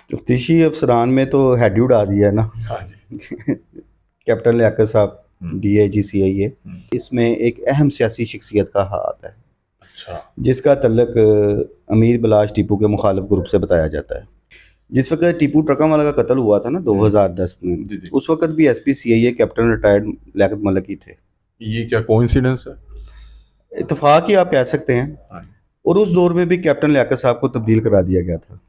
तफ्तीशी अफसरान में तो हेड उड़ा दिया ना। हाँ जी। कैप्टन लियाकत साहब, DIG CIA, हम्म, इसमें एक अहम सियासी शख्सियत का हाथ है अच्छा। जिसका तल्लक अमीर बलाश टीपू के मुखालिफ ग्रुप से बताया जाता है। जिस वक्त टीपू ट्रका वाला का कत्ल हुआ था ना 2010 में, जी जी। उस वक्त भी SP CIA captain retired Liaquat Malik ही थे। ये क्या कोइंसिडेंस है? इत्तेफाक ही आप कह सकते हैं। हाँ जी। और उस दौर में भी कैप्टन लियाकत साहब को तब्दील करा दिया गया था।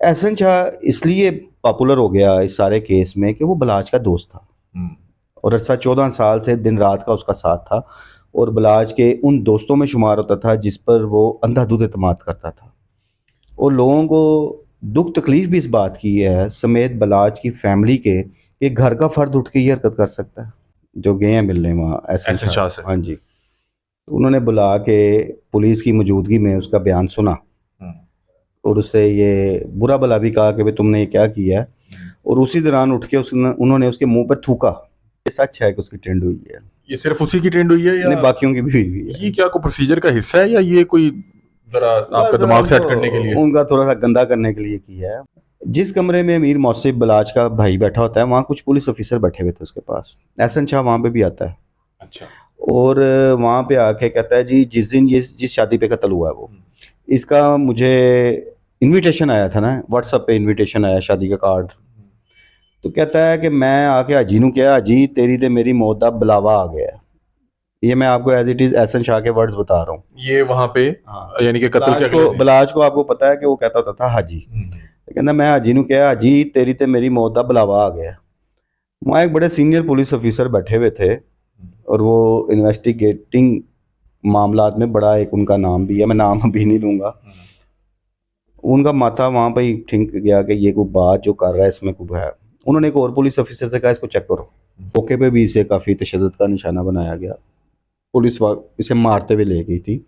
एहसन शाह इसलिए पॉपुलर हो गया इस सारे केस में कि वो बलाज का दोस्त था हम्म, और अर्सा 14 साल से दिन रात का उसका साथ था और बलाज के उन दोस्तों में शुमार होता था जिस पर वो अंधाधुंध एतमाद करता था। और लोगों को दुख तकलीफ भी इस बात की है समेत बलाज की फैमिली के कि घर का फर्द उठ के ये हरकत कर सकता है। जो गए हैं मिलने वहाँ एहसन एहसन शाह से। शाह, हाँ जी, तो उन्होंने बुला के पुलिस की मौजूदगी में उसका बयान सुना हम्म, और उससे ये बुरा भला भी कहा कि भाई तुमने ये क्या किया है। और उसी दौरान उठ के उन्होंने उसके मुंह पर थूका। ये सच है कि उसकी ट्रेंड हुई है। ये सिर्फ उसी की ट्रेंड हुई है या नहीं, बाकियों की भी हुई है। ये क्या कोई प्रोसीजर का हिस्सा है या ये कोई जरा आपका दिमाग सेट करने के लिए? उनका थोड़ा सा गंदा करने के लिए किया है। जिस कमरे में अमीर मौसिफ बलाज का भाई बैठा होता है वहाँ कुछ पुलिस ऑफिसर बैठे हुए थे उसके पास। एहसन शाह वहाँ पे भी आता है अच्छा। और वहाँ पे आके कहता है जी जिस दिन ये जिस शादी पे कत्ल हुआ है वो इसका मुझे इनविटेशन आया था ना, व्हाट्सएप पे इनविटेशन आया शादी का कार्ड। तो कहता है कि मैं आके हाजी नू किया हाजी तेरी ते मेरी मौत दा बुलावा आ गया है। ये मैं आपको as it is Ehsan Shah के वर्ड्स बता रहा हूँ। ये वहां पे हाँ, यानी कि कत्ल के अगले दिन। बलाज को आपको पता है कि वो कहता होता था हाजी। तो कहता मैं हाजी नू किया हाजी तेरी ते मेरी मौत दा बुलावा आ गया। वहाँ एक बड़े सीनियर पुलिस ऑफिसर बैठे हुए थे और वो इन्वेस्टिगेटिंग मामलात में बड़ा एक उनका नाम भी है, मैं नाम अभी नहीं लूँगा। उनका माथा वहाँ पे ही ठिंक गया कि ये कोई बात जो कर रहा है इसमें कोई है। उन्होंने एक और पुलिस ऑफिसर से कहा इसको चेक करो। मौके पे भी इसे काफ़ी तशद्दुद का निशाना बनाया गया। पुलिस इसे मारते हुए ले गई थी।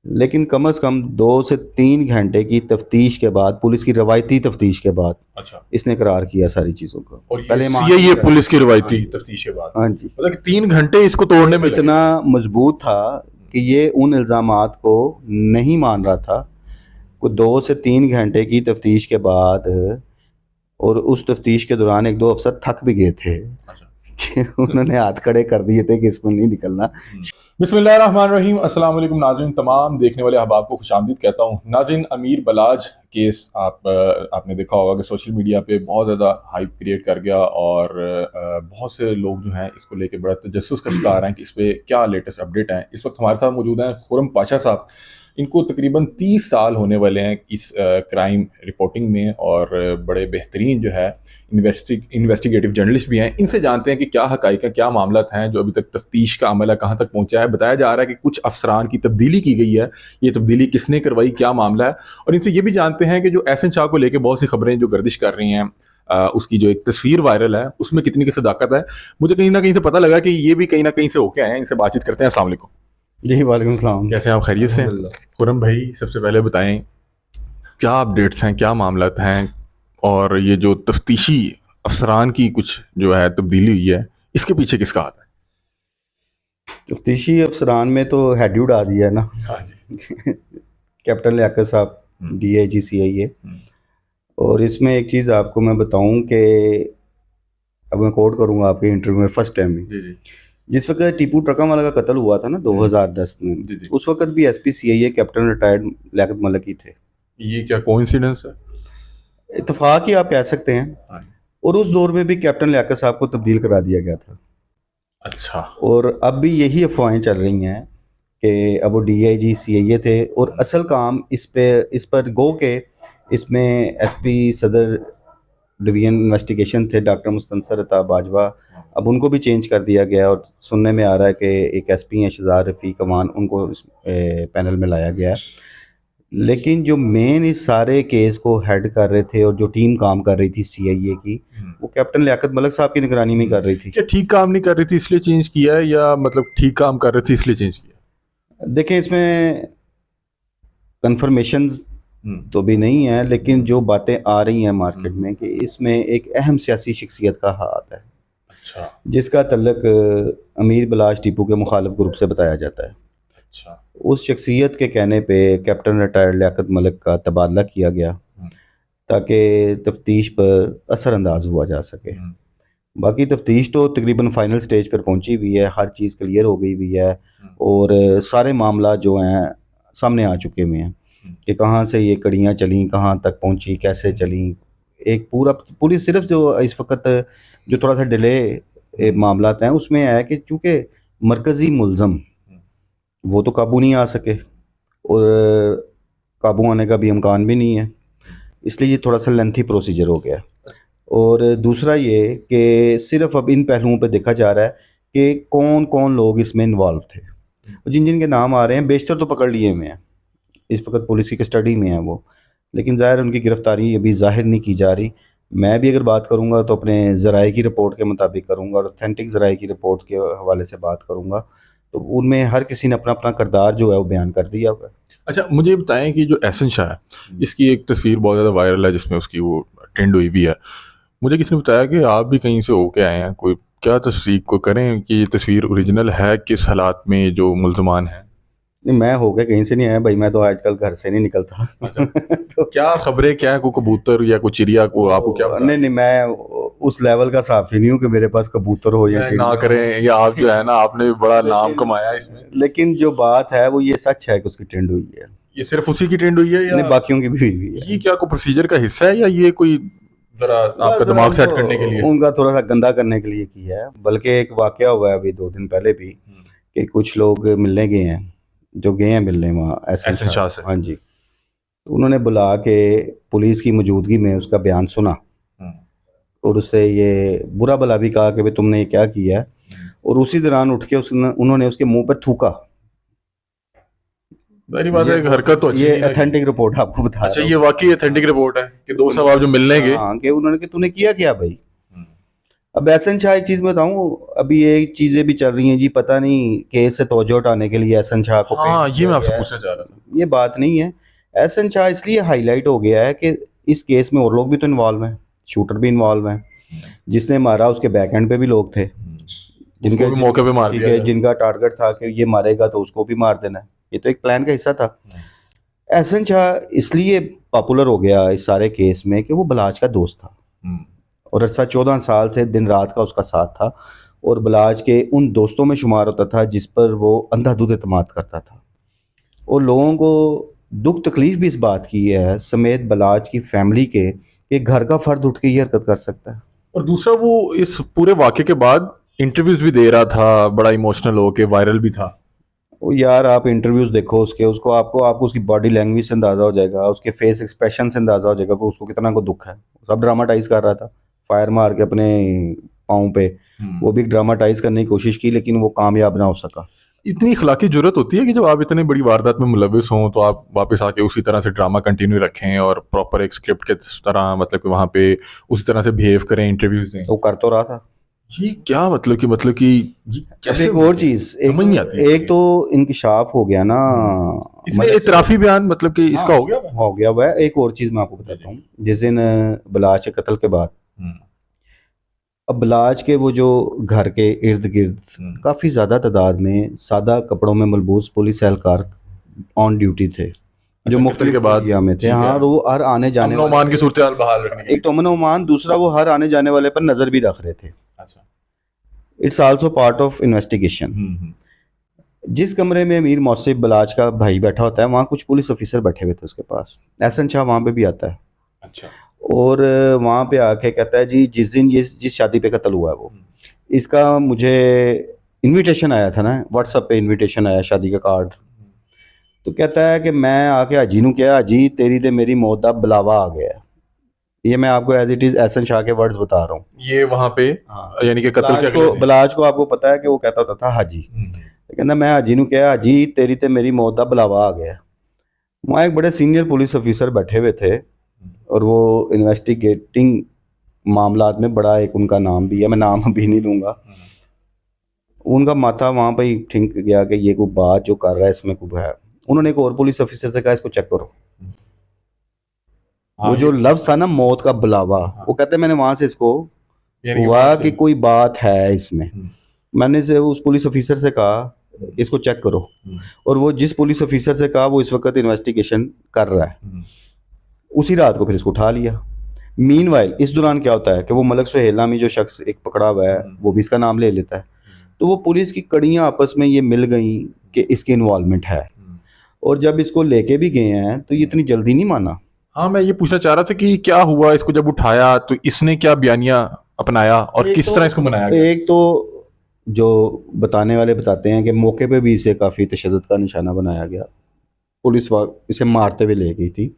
लेकिन कम से कम 2 से 3 घंटे की तफ्तीश के बाद, पुलिस की रवायती तफ्तीश के बाद, अच्छा, इसने करार किया सारी चीज़ों को। और पहले ये पुलिस की रवायती तफ्तीश के बाद, हाँ जी, मतलब कि 3 घंटे इसको तोड़ने में इतना मजबूत था कि ये उन इल्ज़ामात को नहीं मान रहा था। कुछ 2 से 3 घंटे की तफ्तीश के बाद और उस तफ्तीश के दौरान 1-2 अफसर थक भी गए थे कि उन्होंने हाथ खड़े कर दिए थे कि इसमें नहीं निकलना। बिस्मिल्लाहिर्रहमानिर्रहीम। अस्सलाम वालेकुम नाज़रीन, तमाम देखने वाले अहबाब को खुशामदीद कहता हूँ। नाज़रीन, अमीर बलाज केस आपने देखा होगा कि सोशल मीडिया पे बहुत ज़्यादा हाइप क्रिएट कर गया और बहुत से लोग जो हैं इसको लेके बड़ा तजस्सुस का शिकार हैं कि इस पर क्या लेटेस्ट अपडेट हैं। इस वक्त हमारे साथ मौजूद हैं खुर्रम पाशा साहब। इनको तकरीबन 30 साल होने वाले हैं इस क्राइम रिपोर्टिंग में और बड़े बेहतरीन जो है इन्वेस्टिगेटिव जर्नलिस्ट भी हैं। इनसे जानते हैं कि क्या हकाइक हैं, क्या मामला हैं जो अभी तक तफ्तीश का अमल है, कहाँ तक पहुँचा है। बताया जा रहा है कि कुछ अफसरान की तब्दीली की गई है, ये तब्दीली किसने करवाई, क्या मामला है। और इनसे ये भी जानते हैं कि जो एहसन शाह को लेकर बहुत सी खबरें जो गर्दिश कर रही हैं, उसकी जो एक तस्वीर वायरल है उसमें कितनी की सदाकत है। मुझे कहीं ना कहीं से पता लगा कि ये भी कहीं ना कहीं से होके आए हैं। इनसे बातचीत करते हैं। अस्सलाम वालेकुम। जी वालेकुम सलाम। कैसे हैं आप? खैरियत से? खुर्रम भाई, सबसे पहले बताएं क्या अपडेट्स हैं, क्या मामला हैं, और ये जो तफ्तीशी अफसरान की कुछ जो है तब्दीली हुई है, इसके पीछे किसका हाथ है? तफ्तीशी अफसरान में तो हेड उड़ा दिया ना। हाँ जी। कैप्टन लियाकत साहब, DIG CIA। और इसमें एक चीज़ आपको मैं बताऊं कि अब मैं कोट करूंगा आपके इंटरव्यू में फर्स्ट टाइम में। जी जी। जिस वक्त टीपू ट्रका वाला का कत्ल हुआ था ना 2010 में, जी जी। उस वक्त भी SP CIA captain retired Liaquat Malik ही थे। ये क्या कोइंसिडेंस है? इत्तेफाक ही आप कह सकते हैं। और उस दौर में भी कैप्टन लियाकत साहब को तब्दील करा दिया गया था। अच्छा। और अब भी यही अफवाहें चल रही हैं कि अब वो DIG CIA थे और असल काम इस पर गो के इसमें SP सदर डिवीजन इन्वेस्टिगेशन थे डॉक्टर मुस्तनसर अता बाजवा। अब उनको भी चेंज कर दिया गया और सुनने में आ रहा है कि एक SP हैं शहजाद रफ़ीक अमान, उनको इस पैनल में लाया गया है। लेकिन जो मेन इस सारे केस को हेड कर रहे थे और जो टीम काम कर रही थी CIA की, वो कैप्टन लियाकत मलिक साहब की निगरानी में कर रही थी। क्या ठीक काम नहीं कर रही थी इसलिए चेंज किया है, या मतलब ठीक काम कर रही थी इसलिए चेंज किया? देखें, इसमें कंफर्मेशन तो भी नहीं है, लेकिन जो बातें आ रही हैं मार्केट में कि इसमें एक अहम सियासी शख्सियत का हाथ है। अच्छा। जिसका तल्लक अमीर बलाश टीपू के मुखालिफ ग्रुप से बताया जाता है। अच्छा। उस शख्सियत के कहने पे कैप्टन रिटायर्ड लियाकत मलिक का तबादला किया गया। ताकि तफ्तीश पर असरअंदाज हुआ जा सके। बाकी तफ्तीश तो तकरीबन फाइनल स्टेज पर पहुंची हुई है, हर चीज़ क्लियर हो गई हुई है और सारे मामला जो हैं सामने आ चुके हुए हैं कि कहाँ से ये कड़ियाँ चली, कहाँ तक पहुंची, कैसे चली। एक पूरी सिर्फ जो इस वक्त जो थोड़ा सा डिले मामला हैं उसमें है कि चूँकि मरकज़ी मुलज़म वो तो काबू नहीं आ सके और काबू आने का भी इम्कान भी नहीं है, इसलिए ये थोड़ा सा लेंथी प्रोसीजर हो गया। और दूसरा ये कि सिर्फ अब इन पहलुओं पे देखा जा रहा है कि कौन कौन लोग इसमें इन्वॉल्व थे। जिन जिन के नाम आ रहे हैं बेशतर तो पकड़ लिए हुए हैं, इस वक्त पुलिस की कस्टडी में है वो, लेकिन ज़ाहिर उनकी गिरफ्तारी अभी ज़ाहिर नहीं की जा रही। मैं भी अगर बात करूँगा तो अपने ज़राए की रिपोर्ट के मुताबिक करूँगा और ऑथेंटिक ज़राए की रिपोर्ट के हवाले से बात करूँगा, तो उनमें हर किसी ने अपना अपना किरदार जो है वो बयान कर दिया हुआ है। अच्छा, मुझे ये बताएं कि जो एहसन शाह है, इसकी एक तस्वीर बहुत ज़्यादा वायरल है जिसमें उसकी वो ट्रेंड हुई भी है। मुझे किसी ने बताया कि आप भी कहीं से होके आए हैं, कोई क्या तस्दीक को करें कि ये तस्वीर ओरिजिनल है, किस हालात में जो मुल्ज़मान हैं? नहीं, मैं हो गया कहीं से नहीं आया भाई, मैं तो आजकल घर से नहीं निकलता। अच्छा। तो क्या खबरें क्या है, कोई कबूतर या कोई चिड़िया को आपको क्या पता? नहीं नहीं, मैं उस लेवल का साफ़ी नहीं हूँ कि मेरे पास कबूतर हो या ना चिड़िया हो। करें, या आप जो है ना आपने भी बड़ा नाम कमाया इसमें। लेकिन जो बात है वो ये सच है कि उसकी ट्रेंड हुई है, ये सिर्फ उसी की ट्रेंड हुई है या नहीं बाकियों की भी हुई है। ये क्या कोई प्रोसीजर का हिस्सा है या ये कोई जरा आपका दिमाग सेट करने के लिए? उनका थोड़ा सा गंदा करने के लिए किया है। बल्कि एक वाकया हुआ है अभी 2 दिन पहले भी कि कुछ लोग मिलने गए हैं, जो गए हैं मिलने वहाँ एहसन शाह से। हाँ जी, तो उन्होंने बुला के पुलिस की मौजूदगी में उसका बयान सुना और उससे ये बुरा भला भी कहा कि भाई तुमने ये क्या किया है, और उसी दौरान उठ के उन्होंने उसके मुंह पर थूका। मेरी बात है, एक हरकत तो अच्छी ये नहीं लगी। अथेंटिक रिपोर्ट आपको बता अच्छा, रहा ये हूँ। वाकई ऑथेंटिक रिपोर्ट है कि दो सवाब जो मिलने गए। हाँ, कि उन्होंने कि तूने किया क्या भाई। अब एहसन शाह एक चीज़ बताऊँ, अभी ये चीज़ें भी चल रही हैं जी, पता नहीं केस से तवज्जो हटाने के लिए एहसन शाह को हाँ, पेश ये मैं किया आपसे गया है। पूछना चाह रहा था। ये बात नहीं है। एहसन शाह इसलिए हाईलाइट हो गया है कि इस केस में और लोग भी तो इन्वॉल्व हैं, शूटर भी इन्वॉल्व हैं, जिसने मारा उसके बैक एंड पे भी लोग थे जिनके भी मौके पे मार ठीक दिया है, गया। जिनका टारगेट था कि ये मारेगा तो उसको भी मार देना है। ये तो एक प्लान का हिस्सा था। एहसन शाह इसलिए पॉपुलर हो गया इस सारे केस में कि वो बलाज का दोस्त था और अर्सा 14 साल से दिन रात का उसका साथ था और बलाज के उन दोस्तों में शुमार होता था जिस पर वो अंधाधुंध एतमाद करता था। और लोगों को दुख तकलीफ भी इस बात की है समेत बलाज की फैमिली के कि घर का फर्द उठ के ये हरकत कर सकता है। और दूसरा, वो इस पूरे वाक़े के बाद इंटरव्यूज भी दे रहा था, बड़ा इमोशनल हो के वायरल भी था। वो यार आप इंटरव्यूज देखो उसके, उसको आपको उसकी बॉडी लैंग्वेज से अंदाज़ा हो जाएगा, उसके फेस एक्सप्रेशन से अंदाज़ा हो जाएगा कि उसको कितना को दुख है। सब ड्रामाटाइज कर रहा था, फायर मार के अपने पाँव पे, वो भी ड्रामाटाइज करने की कोशिश की लेकिन वो कामयाब ना हो सका। इतनी इखलाकी जरूरत होती है कि जब आप इतने बड़ी वारदात में मुलविस हों तो आप वापस आके उसी तरह से ड्रामा कंटिन्यू रखें और प्रॉपर एक स्क्रिप्ट के तरह, मतलब कि वहाँ पे उसी तरह से बिहेव करें, इंटरव्यूज दें। वो कर तो रहा था। ये क्या मतलब कि ये कैसे? एक और चीज़, समझ नहीं आती एक तो इंकिशाफ हो गया ना, इसमें इतराफी बयान, मतलब कि इसका हो गया हुआ है। एक और चीज़ मैं आपको बताता हूँ, जिस दिन बलाज के कत्ल के बाद अब बलाज के वो जो घर के इर्द गिर्द काफ़ी ज़्यादा तादाद में सादा कपड़ों में मलबूस पुलिस एहलकार ऑन ड्यूटी थे जो मुख्तलिफ के बाद एरिया में थे। हाँ, और वो हर आने जाने अमन की सूरत हाल बहाल रखने, एक तो अमन ओमान, दूसरा वो हर आने जाने वाले पर नज़र भी रख रहे थे। अच्छा, it's also part of investigation. जिस कमरे में अमीर मौसिफ बलाज का भाई बैठा होता है वहाँ कुछ पुलिस ऑफिसर बैठे हुए थे उसके पास। एहसन शाह वहाँ पे भी आता है। अच्छा। और वहाँ पे आके कहता है जी जिस दिन ये जिस शादी पे कत्ल हुआ है वो, इसका मुझे इनविटेशन आया था ना, व्हाट्सएप पे इनविटेशन आया, शादी का कार्ड। तो कहता है कि मैं आके हाजी नू क्या, हाजी तेरी ते मेरी मौत दा बुलावा आ गया। ये मैं आपको as it is Ehsan Shah के वर्ड्स बता रहा हूँ। ये वहाँ पे यानी कि कत्ल के अगले दिन। बलाज को आपको पता है कि वो कहता होता था हाजी, कहना मैं हाजी नू क्या, हाजी तेरी ते मेरी मौत दा बुलावा आ गया। वहाँ एक बड़े सीनियर पुलिस ऑफिसर बैठे हुए थे और वो इन्वेस्टिगेटिंग मामलात में बड़ा एक उनका नाम भी है, मैं नाम अभी नहीं लूँगा। उनका माथा वहाँ पे ही ठिंक गया कि ये कोई बात जो कर रहा है इसमें कोई है। उन्होंने एक और पुलिस ऑफिसर से कहा इसको चेक करो। वो जो लफ्ज़ था ना मौत का बुलावा, वो कहते हैं मैंने वहाँ से इसको हुआ कि कोई बात है इसमें। मैंने से उस पुलिस ऑफिसर से कहा इसको चेक करो, और वो जिस पुलिस ऑफिसर से कहा वो इस वक्त इन्वेस्टिगेशन कर रहा है। उसी रात को फिर इसको उठा लिया। मीनवाइल इस दौरान क्या होता है कि वो मलक सुहेल नामी जो शख्स एक पकड़ा हुआ है वो भी इसका नाम ले लेता है। तो वो पुलिस की कड़ियाँ आपस में ये मिल गई कि इसकी इन्वॉल्वमेंट है, और जब इसको लेके भी गए हैं तो ये इतनी जल्दी नहीं माना। हाँ, मैं ये पूछना चाह रहा था कि क्या हुआ इसको जब उठाया, तो इसने क्या बयानिया अपनाया और किस तरह इसको बनाया गया? एक तो जो बताने वाले बताते हैं कि मौके पे भी इसे काफ़ी तशद्दुद का निशाना बनाया गया, पुलिस इसे मारते हुए ले गई थी।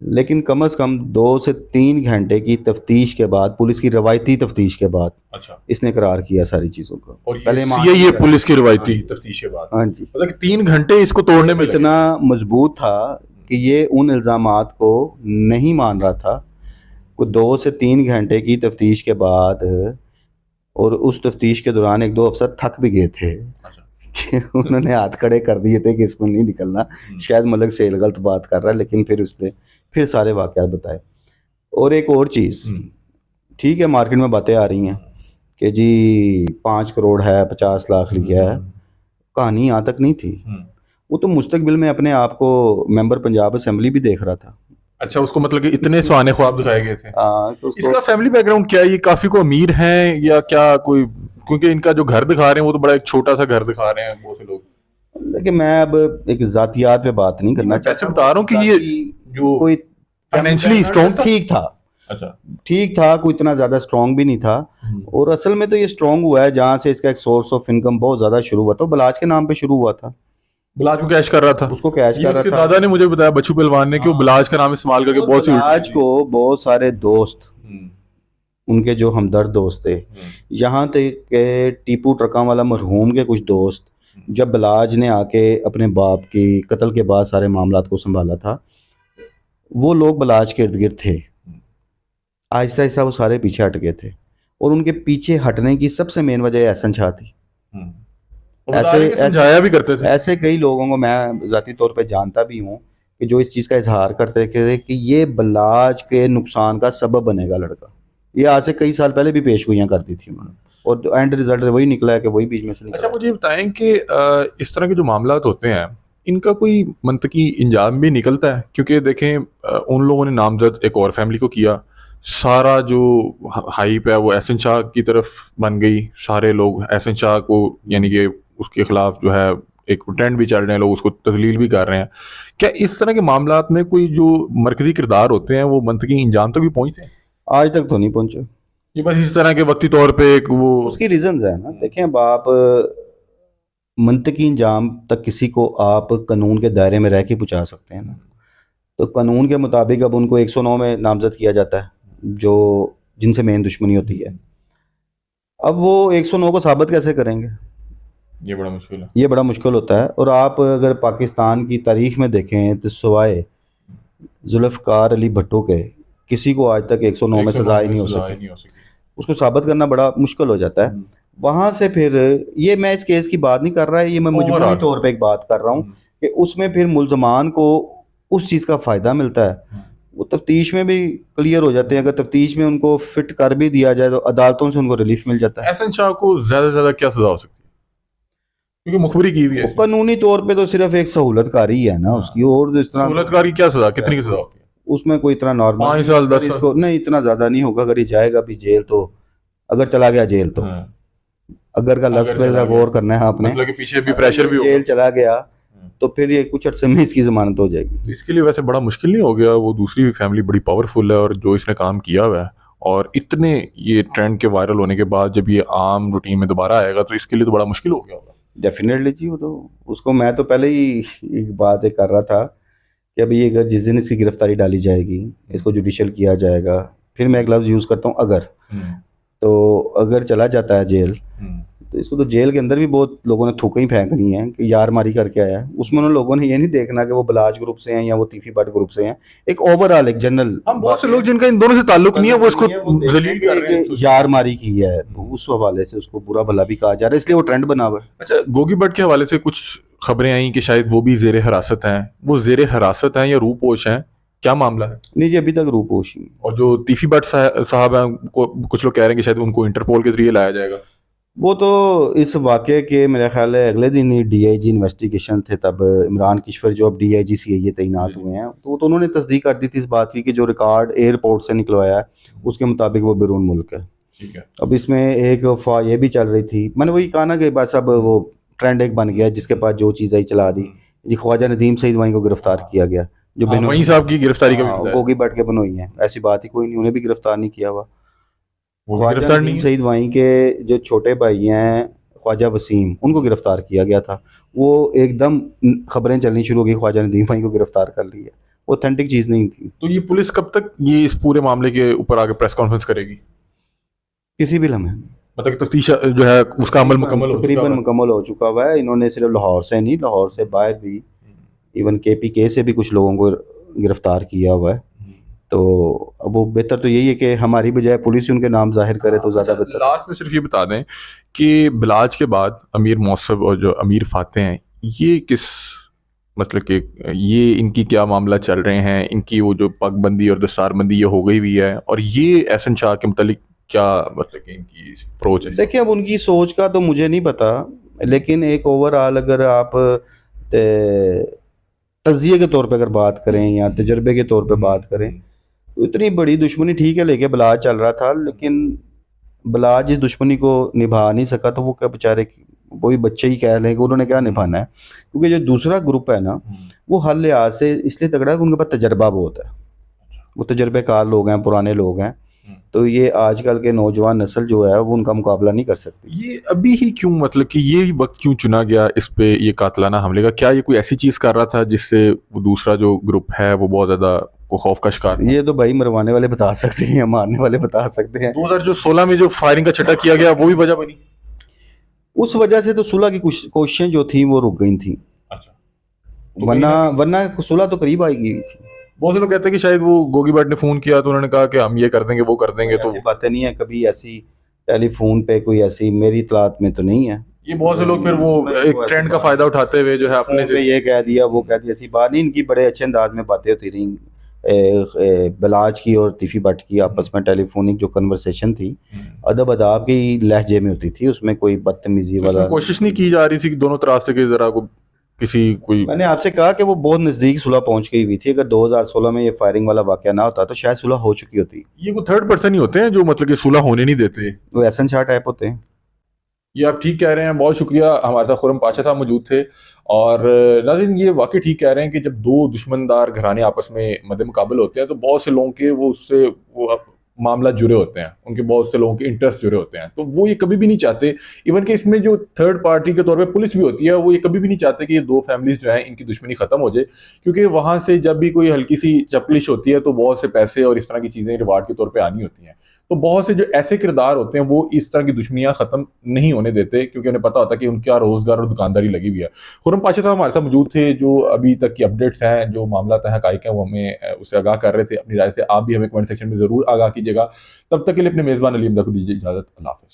लेकिन कम से कम 2 से 3 घंटे की तफ्तीश के बाद, पुलिस की रवायती तफ्तीश के बाद, अच्छा, इसने करार किया सारी चीज़ों को। और ये पुलिस की रवायती तफ्तीश के बाद, हाँ जी, मतलब 3 घंटे इसको तोड़ने में इतना मजबूत था कि ये उन इल्ज़ामात को नहीं मान रहा था। 2 से 3 घंटे की तफ्तीश के बाद, और उस तफ्तीश के दौरान 1-2 अफसर थक भी गए थे कि उन्होंने हाथ खड़े कर दिए थे कि इसमें नहीं निकलना, शायद मलक सेल गलत बात कर रहा है, लेकिन फिर उसने फिर सारे वाक़यात बताए। और एक और चीज़, ठीक है मार्केट में बातें आ रही हैं कि जी 5 करोड़ है, 50 लाख लिया है, कहानी यहाँ तक नहीं थी। वो तो मुस्तकबिल में अपने आप को मेंबर पंजाब असेंबली भी देख रहा था। अच्छा, उसको मतलब कि इतने सुहाने ख्वाब दिखाए गए थे। तो इसका फैमिली बैकग्राउंड क्या है? ये काफी को अमीर हैं या क्या कोई, क्योंकि इनका जो घर दिखा रहे हैं वो तो बड़ा एक छोटा सा घर दिखा रहे हैं बहुत से लोग। लेकिन मैं अब एक जातियात पे बात नहीं करना चाहता, बता रहा हूँ कि ये जो कोई फाइनेंशियली स्ट्रॉन्ग ठीक था। अच्छा, ठीक था, कोई इतना ज़्यादा स्ट्रॉन्ग भी नहीं था। और असल में तो ये स्ट्रॉन्ग हुआ है जहाँ से इसका एक सोर्स ऑफ इनकम बहुत ज़्यादा शुरू हुआ था, बलाज के नाम पे शुरू हुआ था। बलाज को कैश कर रहा था, उसको कैश कर रहा था। दादा ने मुझे बताया, बच्चू पहलवान ने, कि वो बलाज का नाम इस्तेमाल करके बहुत सी बलाज को बहुत सारे दोस्त, उनके जो हमदर्द दोस्त थे, यहाँ तक के टीपू ट्रकां वाला मरहूम के कुछ दोस्त, जब बलाज ने आके अपने बाप की कत्ल के बाद सारे मामलात को संभाला था, वो लोग बलाज के इर्द गिर्द थे। आहिस्ता आहिस्ता वो सारे पीछे हट गए थे, और उनके पीछे हटने की सबसे मेन वजह एहसन शाह थी। ऐसे भी करते थे। ऐसे कई लोगों को मैं ज़ाती तौर पे जानता भी हूँ कि जो इस चीज़ का इजहार करते थे कि ये बलाज के नुकसान का सबब बनेगा लड़का। ये आज से कई साल पहले भी पेशगोइयाँ करती थी उन्होंने, और एंड रिजल्ट वही निकला है कि वही बीच में से निकला। अच्छा, मुझे बताएं कि इस तरह के जो मामला होते हैं, इनका कोई मंतकी इंजाम भी निकलता है? क्योंकि देखें, उन लोगों ने नामजद एक और फैमिली को किया, सारा जो हाइप है वो एहसन शाह की तरफ बन गई, सारे लोग एहसन शाह को, यानी कि उसके खिलाफ जो है एक ट्रेंड भी चल रहे हैं, लोग उसको तजलील भी कर रहे हैं। क्या इस तरह के मामलात में कोई जो मरकजी किरदार होते हैं वो मंतकी इंजाम तक भी पहुँचते हैं? आज तक तो नहीं पहुँचे। ये बस इस तरह के वक्ती तौर पे एक वो उसकी रीजंस है ना। देखें, अब आप मंतकी इंजाम तक किसी को आप कानून के दायरे में रह के पहुँचा सकते हैं ना। तो कानून के मुताबिक अब उनको 109 में नामजद किया जाता है, जो जिनसे मेन दुश्मनी होती है। अब वो 109 को साबित कैसे करेंगे? ये बड़ा मुश्किल है। ये बड़ा मुश्किल होता है। और आप अगर पाकिस्तान की तारीख में देखें तो सिवाय जुल्फ़िकार अली भट्टो के किसी को आज तक 109 में सजा ही नहीं हो सकी। उसको साबित करना बड़ा मुश्किल हो जाता है। वहाँ से फिर, ये मैं इस केस की बात नहीं कर रहा है, ये मैं मजबूरी तौर पे एक बात कर रहा हूँ कि उसमें फिर मुल्ज़मान को उस चीज़ का फ़ायदा मिलता है। वो तफ्तीश में भी क्लियर हो जाते हैं। अगर तफ्तीश में उनको फिट कर भी दिया जाए तो अदालतों से उनको रिलीफ मिल जाता है। एहसन शाह को ज़्यादा से ज़्यादा क्या सजा हो सकती है? क्योंकि मुखबरी की हुई है। कानूनी तौर पे तो सिर्फ एक सहूलतकारी है ना उसकी, और इस तरह सहूलतकारी क्या सजा, कितनी की सजा होती है? उसमें कोई इतना नॉर्मल 5 साल 10 इसको नहीं, इतना ज़्यादा नहीं होगा। अगर ये जाएगा भी जेल, तो अगर चला गया जेल तो अगर का लफ्ज़ पे गौर करना है आपने, मतलब कि पीछे भी प्रेशर भी जेल चला गया तो फिर ये कुछ अर्से में इसकी जमानत हो जाएगी। तो इसके लिए वैसे बड़ा मुश्किल नहीं हो गया? वो दूसरी फैमिली बड़ी पावरफुल है, और जो इसने काम किया हुआ है, और इतने ये ट्रेंड के वायरल होने के बाद जब ये आम रूटीन में दोबारा आएगा तो इसके लिए तो बड़ा मुश्किल हो गया होगा। डेफिनेटली जी। वो तो उसको मैं तो पहले ही एक बात कर रहा था कि अभी अगर जिस दिन इसकी गिरफ्तारी डाली जाएगी, इसको जुडिशल किया जाएगा, फिर मैं एक लफ्ज़ यूज़ करता हूँ अगर, तो अगर चला जाता है जेल तो इसको तो जेल के अंदर भी बहुत लोगों ने थूकें ही फेंकनी है कि यार मारी करके आया है। उसमें उन लोगों ने ये नहीं देखना कि वो बलाज ग्रुप से हैं या वो तीफी भट्ट ग्रुप से हैं। एक ओवरऑल एक जनरल, हम बहुत से लोग जिनका इन दोनों से ताल्लुक नहीं है वो इसको जलील कर रहे हैं, यार मारी की है, उस हवाले से उसको बुरा भला भी कहा जा रहा है, इसलिए वो ट्रेंड बना हुआ है। अच्छा, गोगी भट्ट के हवाले से कुछ खबरें आई कि शायद वो भी जेर हिरासत हैं। वो जेर हिरासत हैं या रूपोश हैं, क्या मामला है? नहीं जी, अभी तक रूपोश ही। और जो तीफी भट्ट साहब हैं, कुछ लोग कह रहे हैं कि शायद उनको इंटरपोल के जरिए लाया जाएगा। वो तो इस वाक़े के मेरा ख़्याल है अगले दिन ही डीआईजी इन्वेस्टिगेशन थे, तब इमरान किश्वर जो अब डीआईजी सीआईए तैनात जी, जी। हुए हैं, तो उन्होंने तस्दीक कर दी थी इस बात की कि जो रिकॉर्ड एयरपोर्ट से निकलवाया है, उसके मुताबिक वो बैरून मुल्क है। ठीक है। अब इसमें एक अफ़वाह ये भी चल रही थी, मैंने वही कहा ना कि बस अब वो ट्रेंड एक बन गया, जिसके पास जो चीज़ आई चला दी। जी, ख्वाजा नदीम सईद वहीं को गिरफ़्तार किया गया, जो हाँ, बहनों वहीं की, साहब की गिरफ्तारी का भी हाँ, मुद्दा है। गोगी बैठ के बनोई हैं, ऐसी बात ही कोई नहीं, उन्हें भी गिरफ़्तार नहीं किया हुआ। वो भी ख्वाजा गिरफ्तार नदीम नहीं है? सईद वाई के जो छोटे भाई हैं ख्वाजा वसीम, उनको गिरफ़्तार किया गया था। वो एकदम खबरें चलनी शुरू हो गई, ख्वाजा नदीम वाई को गिरफ़्तार कर लिया। ऑथेंटिक चीज़ नहीं थी। तो ये पुलिस कब तक ये इस पूरे मामले के ऊपर आगे प्रेस कॉन्फ्रेंस करेगी? किसी भी लम्हे मतलब कि तफ्तीश जो है उसका अमल मुकम्मल हो चुका तकरीबन हुआ है? मुकम्मल हो चुका हुआ है। इन्होंने सिर्फ लाहौर से नहीं, लाहौर से बाहर भी, इवन केपीके से भी कुछ लोगों को गिरफ़्तार किया हुआ है। तो अब वो बेहतर तो यही है कि हमारी बजाय पुलिस ही उनके नाम ज़ाहिर करे तो ज़्यादा अच्छा, बेहतर है। लास्ट में सिर्फ ये बता दें कि बिलाज के बाद अमीर मौसम और जो अमीर फाते हैं, ये किस मतलब कि ये इनकी क्या मामला चल रहे हैं? इनकी वो जो पगबंदी और दस्तारबंदी ये हो गई हुई है, और ये एहसन शाह के मुतालिक क्या मतलब कि इनकी अप्रोच है इस देखिए, अब उनकी सोच का तो मुझे नहीं पता, लेकिन एक ओवरऑल अगर आप ते तज़िये के तौर पे अगर बात करें या तजर्बे के तौर पे बात करें, तो इतनी बड़ी दुश्मनी ठीक है, लेके बलाज चल रहा था, लेकिन बलाज इस दुश्मनी को निभा नहीं सका, तो वो क्या बेचारे, वही बच्चे ही कह लें कि उन्होंने क्या निभाना है, क्योंकि जो दूसरा ग्रुप है ना, वो हर लिहाज से इसलिए तगड़ा है कि उनके पास तजर्बा बहुत है, वो तजर्बेकार लोग हैं, पुराने लोग हैं, तो ये आजकल के नौजवान नस्ल जो है वो उनका मुकाबला नहीं कर सकती। ये अभी ही क्यों मतलब कि ये वक्त क्यों चुना गया इस पे ये कातलाना हमले का? क्या ये कोई ऐसी चीज़ कर रहा था जिससे वो दूसरा जो ग्रुप है वो बहुत ज़्यादा वो खौफ का शिकार था? ये तो भाई मरवाने वाले बता सकते हैं, मारने वाले बता सकते हैं। 2016 में जो फायरिंग का छटा किया गया वो भी वजह बनी? उस वजह से तो सुलह की कुछ कोशिशें जो थी वो रुक गई थी, अच्छा। तो कहीं वरना ना कहीं वरना सुलह तो करीब आई गई थी। बहुत से लोग कहते हैं कि शायद वो गोगी भट्ट ने फ़ोन किया तो उन्होंने कहा कि हम ये कर देंगे वो कर देंगे, तो ऐसी बातें नहीं है, कभी ऐसी टेलीफोन पे कोई ऐसी मेरी इतलात में तो नहीं है। ये बहुत से लोग फिर वो एक ट्रेंड का फ़ायदा उठाते हुए जो है अपने फोन पे से ये कह दिया, वो कह दिया, ऐसी बात नहीं, इनकी बड़े अच्छे अंदाज में बातें होती रही। बलाज की और तिफी भट्ट की आपस में टेलीफोनिक जो कन्वर्सेशन थी, अदब अदाब की लहजे में होती थी, उसमें कोई बदतमीजी तो इसमें वाला। कोशिश नहीं की जा रही थी कि दोनों तरफ से कि ज़रा को किसी कोई मैंने आपसे कहा कि वो बहुत नज़दीक सुलह पहुंच गई हुई थी, अगर 2016 में ये फायरिंग वाला वाक़या ना होता तो शायद सुलह हो चुकी होती। ये कोई थर्ड पर्सन ही होते हैं जो मतलब कि सुलह होने नहीं देते? वो एहसन शाह टाइप होते हैं। ये आप ठीक कह रहे हैं, बहुत शुक्रिया। हमारे साथ खुर्रम पाशा साहब मौजूद थे। और नाज़रीन, ये वाक़ई ठीक कह रहे हैं कि जब दो दुश्मनदार घराने आपस में मद्देमुकाबल होते हैं तो बहुत से लोगों के वो उससे वो मामला जुड़े होते हैं, उनके बहुत से लोगों के इंटरेस्ट जुड़े होते हैं, तो वो ये कभी भी नहीं चाहते। इवन कि इसमें जो थर्ड पार्टी के तौर पे पुलिस भी होती है, वो ये कभी भी नहीं चाहते कि ये दो फैमिलीज जो हैं इनकी दुश्मनी खत्म हो जाए, क्योंकि वहाँ से जब भी कोई हल्की सी चपलिश होती है तो बहुत से पैसे और इस तरह की चीज़ें रिवार्ड के तौर पर आनी होती हैं। तो बहुत से जो ऐसे किरदार होते हैं वो इस तरह की दुश्मनियां खत्म नहीं होने देते, क्योंकि उन्हें पता होता है कि उनका रोजगार और दुकानदारी लगी हुई है। खुर्रम पाशा साहब हमारे साथ मौजूद थे, जो अभी तक की अपडेट्स हैं, जो मामला है, हकाइक हैं, वो हमें उससे आगाह कर रहे थे। अपनी राय से आप भी हमें कमेंट सेक्शन में जरूर आगाह कीजिएगा। तब तक के लिए अपने मेजबान अली अहमद को दीजिए इजाजत। अल्लाह हाफिज़।